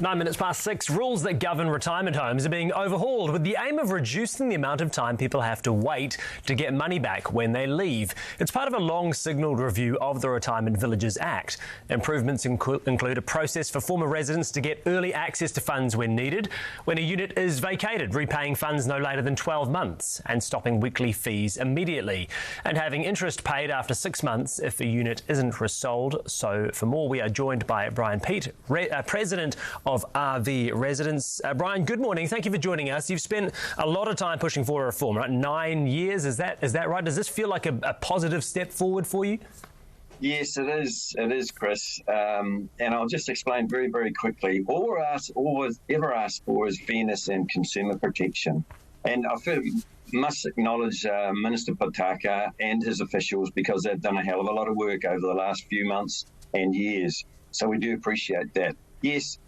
6:09. Rules that govern retirement homes are being overhauled with the aim of reducing the amount of time people have to wait to get money back when they leave. It's part of a long-signalled review of the Retirement Villages Act. Improvements include a process for former residents to get early access to funds when needed, when a unit is vacated, repaying funds no later than 12 months and stopping weekly fees immediately, and having interest paid after 6 months if a unit isn't resold. So for more, we are joined by Brian Peat, President of RVResidents. Brian, good morning. Thank you for joining us. You've spent a lot of time pushing for a reform, right? 9 years, is that right? Does this feel like a positive step forward for you? Yes, it is. It is, Chris. And I'll just explain very, very quickly. All we've ever asked for is fairness and consumer protection. And I must acknowledge Minister Potaka and his officials because they've done a hell of a lot of work over the last few months and years. So we do appreciate that. Yes,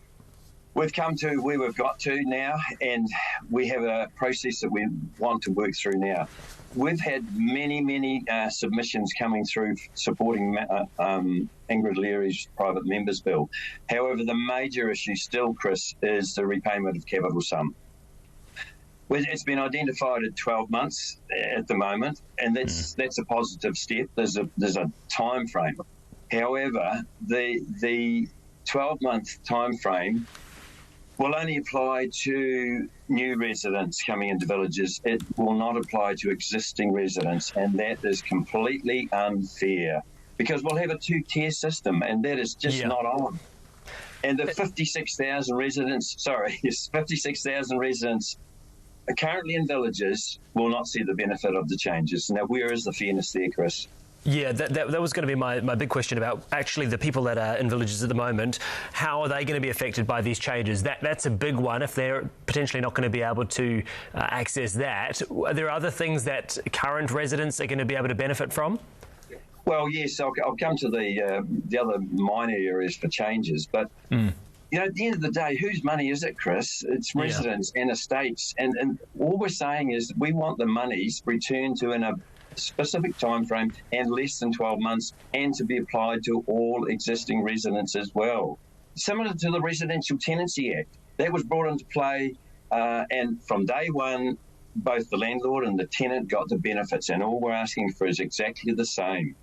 we've come to where we've got to now, and we have a process that we want to work through now. We've had many submissions coming through supporting Ingrid Leary's private members bill. However, the major issue still, Chris, is the repayment of capital sum. It's been identified at 12 months at the moment, and that's a positive step. There's a time frame. However, the 12-month time frame will only apply to new residents coming into villages. It will not apply to existing residents, and that is completely unfair because we'll have a two-tier system, and that is just not on. And the 56,000 residents currently in villages will not see the benefit of the changes. Now, where is the fairness there, Chris? Yeah, that was going to be my big question about actually the people that are in villages at the moment. How are they going to be affected by these changes? That's a big one if they're potentially not going to be able to access that. Are there other things that current residents are going to be able to benefit from? Well, yes, I'll come to the other minor areas for changes. But, you know, at the end of the day, whose money is it, Chris? It's residents and estates. And all we're saying is we want the monies returned to in a specific time frame and less than 12 months and to be applied to all existing residents as well. Similar to the Residential Tenancy Act, that was brought into play and from day one, both the landlord and the tenant got the benefits, and all we're asking for is exactly the same.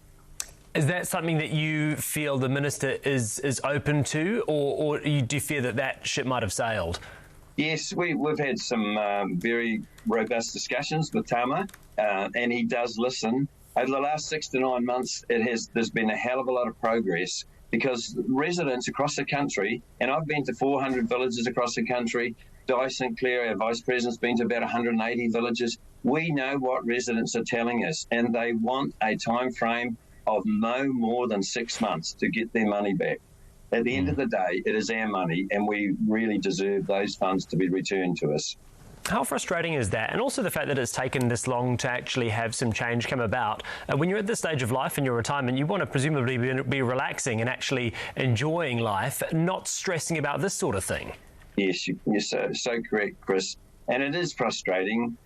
Is that something that you feel the Minister is open to, or do you fear that ship might have sailed? Yes, we've had some very robust discussions with Tama, and he does listen. Over the last 6 to 9 months, there's been a hell of a lot of progress because residents across the country, and I've been to 400 villages across the country. Di St Clair, our Vice President's been to about 180 villages. We know what residents are telling us, and they want a time frame of no more than 6 months to get their money back. At the end of the day, it is our money, and we really deserve those funds to be returned to us. How frustrating is that? And also the fact that it's taken this long to actually have some change come about. When you're at this stage of life in your retirement, you want to presumably be relaxing and actually enjoying life, not stressing about this sort of thing. Yes, you're so correct, Chris. And it is frustrating.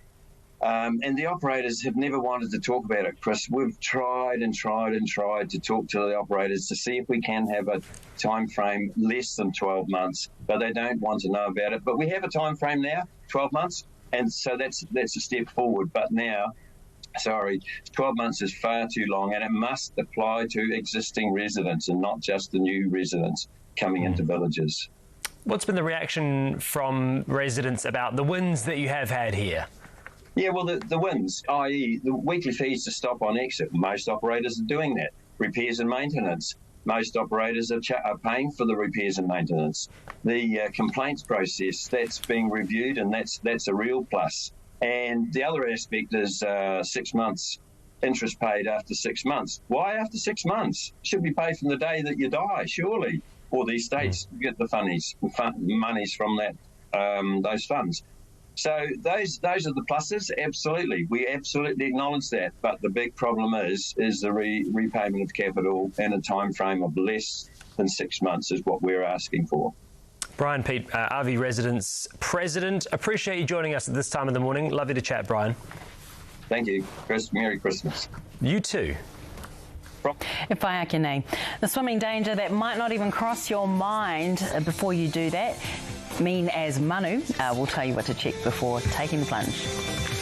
And the operators have never wanted to talk about it, Chris. We've tried and tried to talk to the operators to see if we can have a time frame less than 12 months, but they don't want to know about it. But we have a time frame now, 12 months, and so that's a step forward. But now, 12 months is far too long, and it must apply to existing residents and not just the new residents coming into villages. What's been the reaction from residents about the wins that you have had here? Yeah, well, the wins, i.e. the weekly fees to stop on exit, most operators are doing that. Repairs and maintenance, most operators are paying for the repairs and maintenance. The complaints process, that's being reviewed, and that's a real plus. And the other aspect is 6 months interest paid after 6 months. Why after 6 months? Should be paid from the day that you die, surely. Or the estates get the monies from that those funds. So those are the pluses, absolutely. We absolutely acknowledge that. But the big problem is the repayment of capital in a time frame of less than 6 months is what we're asking for. Brian Peat, RVResidents President. Appreciate you joining us at this time of the morning. Lovely to chat, Brian. Thank you, Chris. Merry Christmas. You too. E whai ake nei. The swimming danger that might not even cross your mind before you do that. Mean as Manu will tell you what to check before taking the plunge.